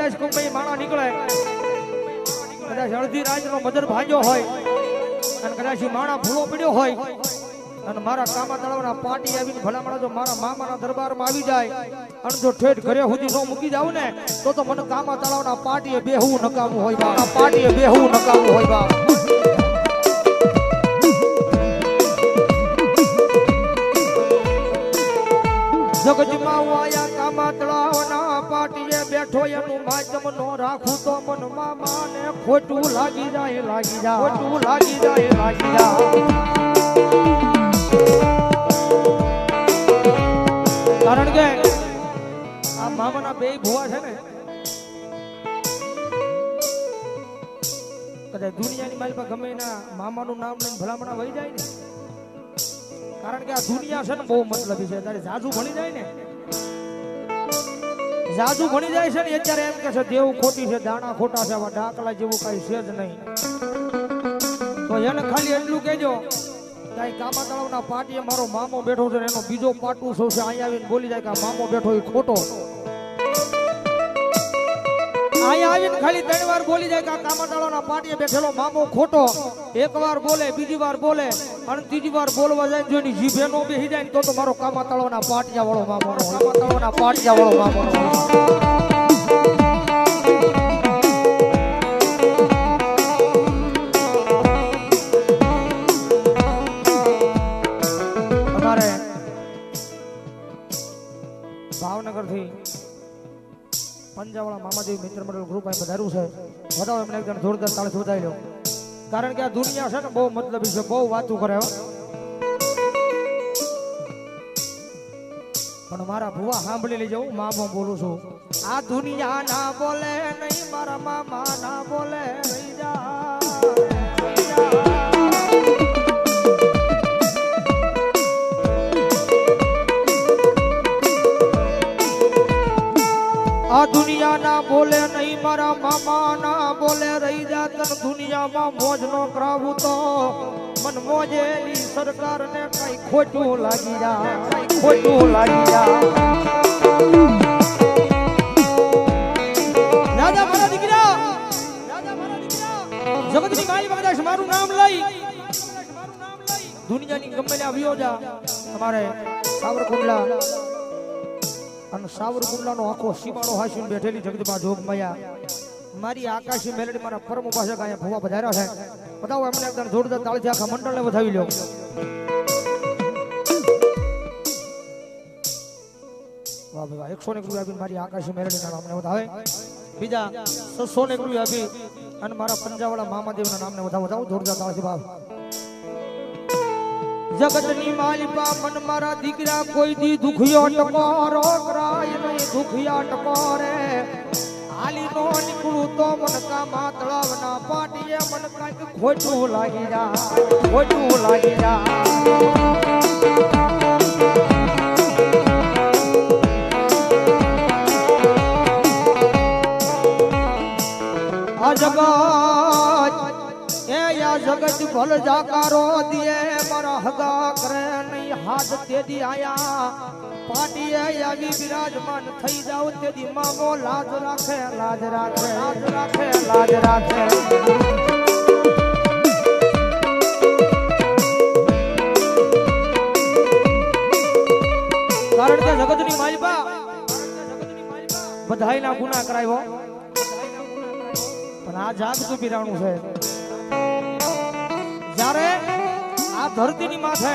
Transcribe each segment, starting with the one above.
કદાચ કોઈ માણા નીકળે, કદાચ અડધી રાતનો મદર ભાગ્યો હોય અને કદાચ માણા ભૂલો પડ્યો હોય અને મારા કામા તળાવના પાટી આવીને ભલામણા જો મારા મામાના દરબારમાં આવી જાય અને જો ઠેઠ ઘરે સુધી નો મૂકી જાવ ને તો મને કામા તળાવના પાટીએ બેહવું નકામું હોય બા, પાટીએ બેહવું નકામું હોય બા. જગતમાં વાયા કામા તળાવના પાટીએ બેઠો એનું માધ્યમ નો રાખું તો મન મામાને ખોટું લાગી જાય, લાગી જાય, ખોટું લાગી જાય, લાગી જાય. કારણ કે આ મામાના બે ભુવા છે ને કદાચ દુનિયાની મારી પાસે ગમે એના મામાનું નામ લઈને ભલામણા વહી જાય ને, કારણ કે આ દુનિયા છે ને બહુ મતલબી છે. તારે જાજુ ભણી જાય ને, જાજુ ભણી જાય છે ને અત્યારે એમ કે છે દેવું ખોટી છે, દાણા ખોટા છે, આવા ડાકલા જેવું કઈ છે જ નહીં. તો એને ખાલી એટલું કહેજો કે કામા તળાવના પાટીએ મારો મામો બેઠો છે, એનો બીજો પાટું સૌ છે, અહીંયા આવીને બોલી જાય કે આ મામો બેઠો એ ખોટો. અહીંયા આવીને ખાલી 3 વાર બોલી જાય કે આ કામા તળાવના પાટીએ બેઠેલો મામો ખોટો. એક વાર બોલે, બીજી વાર બોલે અને ત્રીજી વાર બોલવા જાય જો એની જીભે નો બેસી જાય ને તો મારો કામા તળાવના પાટિયા વાળો મામો, કામા તળાવના પાટિયા વાળો મામો. અમારે ભાવનગર થી પંજાવાળા મામાદેવ મિત્ર મંડળ ગ્રુપ અહીં પધાર્યું છે. બતાવો એમને એકદમ જોરદાર તાળીથી વધાવી લો. કારણ કે આ દુનિયા છે ને બહુ મતલબી છે, બહુ વાતું કરે. પણ મારા ભુવા સાંભળી લેજો, હું મામો બોલું છું. આ દુનિયા ના બોલે નહીં, મારા મામા ના બોલે રહી જા. આ દુનિયા ના બોલે નહીં, મારા મામા ના બોલે રહી જા. તન દુનિયામાં મોજ નો કરાવું તો મન મોજેલી સરકાર ને કઈ ખોટું લાગી જા, કઈ ખોટું લાગી જા. દાદા મારા દીકરા, દાદા મારા દીકરા, જગતની મારી બગદાશ મારું નામ લઈ દુનિયાની ગમે ત્યાં આવ્યો જા. તમારે સાવરકુંડલા અને સાવરકુંડલાનો આખો સીમાડો હાસીને બેઠેલી જગદમાં જોગમાયા મારી આકાશી મેલડી મારા પરમ ઉપાસક અહીંયા ભુવા પધાર્યા છે. બતાવો એમને એકદમ જોરદાર તાળીથી આખા મંડળને વધાવી લો. વાહ ભાઈ, 101 રૂપિયા આપીને મારી આકાશી મેલડીના નામને વધાવે. બીજા 601 રૂપિયા આપી અને મારા પંજાવાળા મામાદેવના નામને વધાવો. જોરદાર તાળીથી ભાવ. જગતની માલિકા મન મારા દીકરા કોઈ દી દુખિયો ટકોરો કરાય નહીં, દુખિયા ટકોરે હાલી નો નીકળું તો મન કામા તળાવના પાટીએ મન કાંઈક ખોટું લાગી જા, ખોટું લાગી જા. આ જગત જગત ભલ જાકારો દિયે મારા હગા કરે નહીં હાથ તેદી આયા પાટીએ આવી બિરાજમાન થઈ જાવ તેદી મામો લાજ રાખે, લાજ રાખે, લાજ રાખે, લાજ રાખે. કારણ કે જગતની માલિકા બધાયના ગુનાહ કરાયો પણ આ જાગતું બિરાણું છે. જ્યારે આ ધરતીની માથે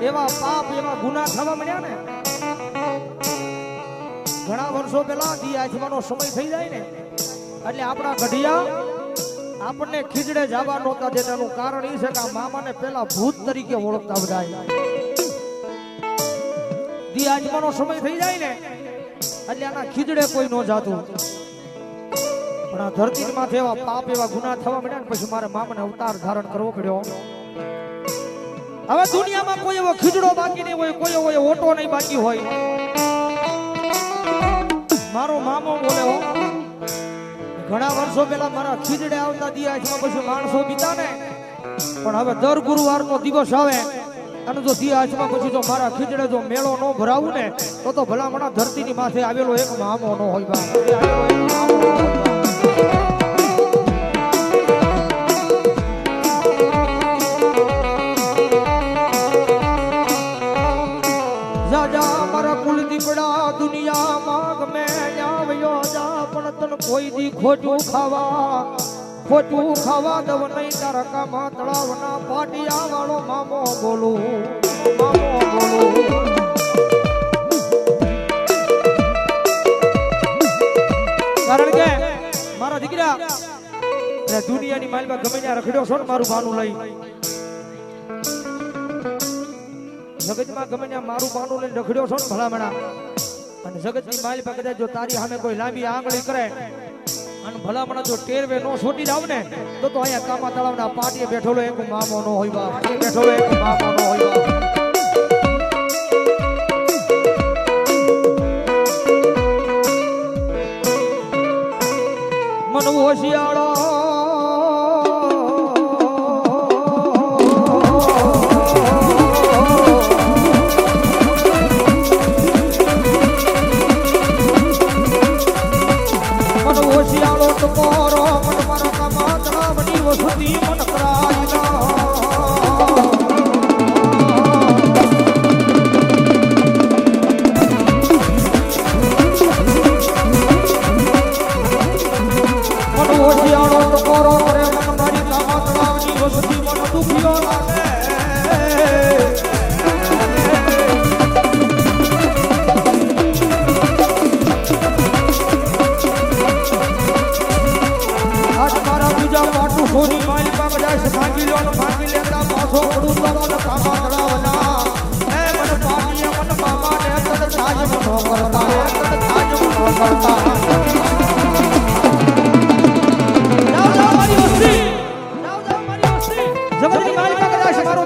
એવા પાપ એવા ગુનાહ થવા મળ્યા ને ઘણા વર્ષો પહેલા દી આજવાનો સમય થઈ જાય ને એટલે આપણા ગઢિયા આપણને ખીજડે જવા નહોતા દેતા. એનું કારણ એ છે કે આ મામાને પેલા ભૂત તરીકે ઓળખતા બધા. દી આજવાનો સમય થઈ જાય ને એટલે આના ખીજડે કોઈ ન જાતું. પણ આ ધરતી માંથી એવા પાપ એવા ગુનાહ થવા મળ્યા ને પછી મારે મામાને અવતાર ધારણ કરવો પડ્યો. હવે દુનિયામાં કોઈ એવો ખીજડો બાકી નહીં હોય, કોઈ એવો ઓટો નહીં બાકી હોય. મારો મામો બોલે હો ઘણા વર્ષો પહેલા મારા ખીજડે આવતા દિયાજમાં પછી માણસો બીતા ને પણ હવે દર ગુરુવારનો દિવસ આવે અને જો સિંહાસમાં પછી જો મારા ખીચડે જો મેળો ન ભરાવું ને તો ભલામણા ધરતીની માથે આવેલો એક મામો ન હોય બા. મારા કુલ દીપડા દુનિયામાં ગમે આવ્યો જા પણ તને કોઈ દી ખોટું ખાવા દવ નહીં તારા કામા તળાવના પાટિયા વાળો મામો બોલું. કારણ કે મારા દીકરા દુનિયાની માલમાં ગમે ત્યાં રખડ્યો છો ને મારું બાનું લઈ જગતમાં ગમે ત્યાં મારું બાનું લઈને રખડ્યો છો ને ભલામણા અને જગતની માલ પર કદાચ જો તારી સામે કોઈ લાંબી આંગળી કરે અને ભલામણા જો ટેરવે નો છોટી જાવ ને તો અહીંયા કામા તળાવના પાટીએ બેઠેલો એક મામો નો હોય બા. બેઠેલો એક મામો નો હોય બા. મન હોશિયાળો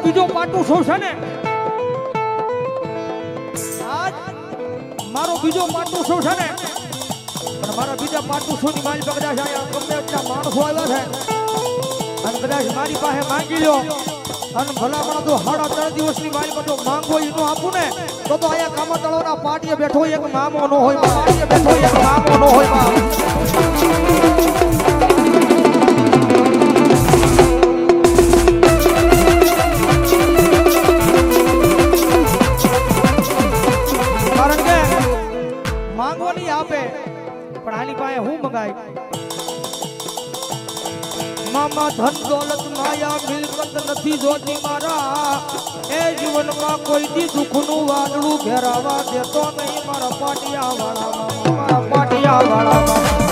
બીજો પાટું શું છે ને મારો બીજો પાટું શું છે ને પણ મારા બીજા પાટું શું ની મારી પાસે કદાચ અહીંયા ગમે એટલા માણસો આવ્યા છે અને કદાચ મારી પાસે માંગી લો અને ભલામણ તો 3.5 દિવસની મારી પાસે માંગવો એનું આપું ને તો અહીંયા કામા તળાવના પાટીએ બેઠો એક મામો નો હોય પાટીએ બેઠો એક મામો નો હોય મામા ધન દોલત માયા મિલકત નથી જોતી મારા એ જીવનમાં કોઈ દી દુઃખનું વાદળું ઘેરાવા દેતો નહીં મારા પાટિયા વાળા.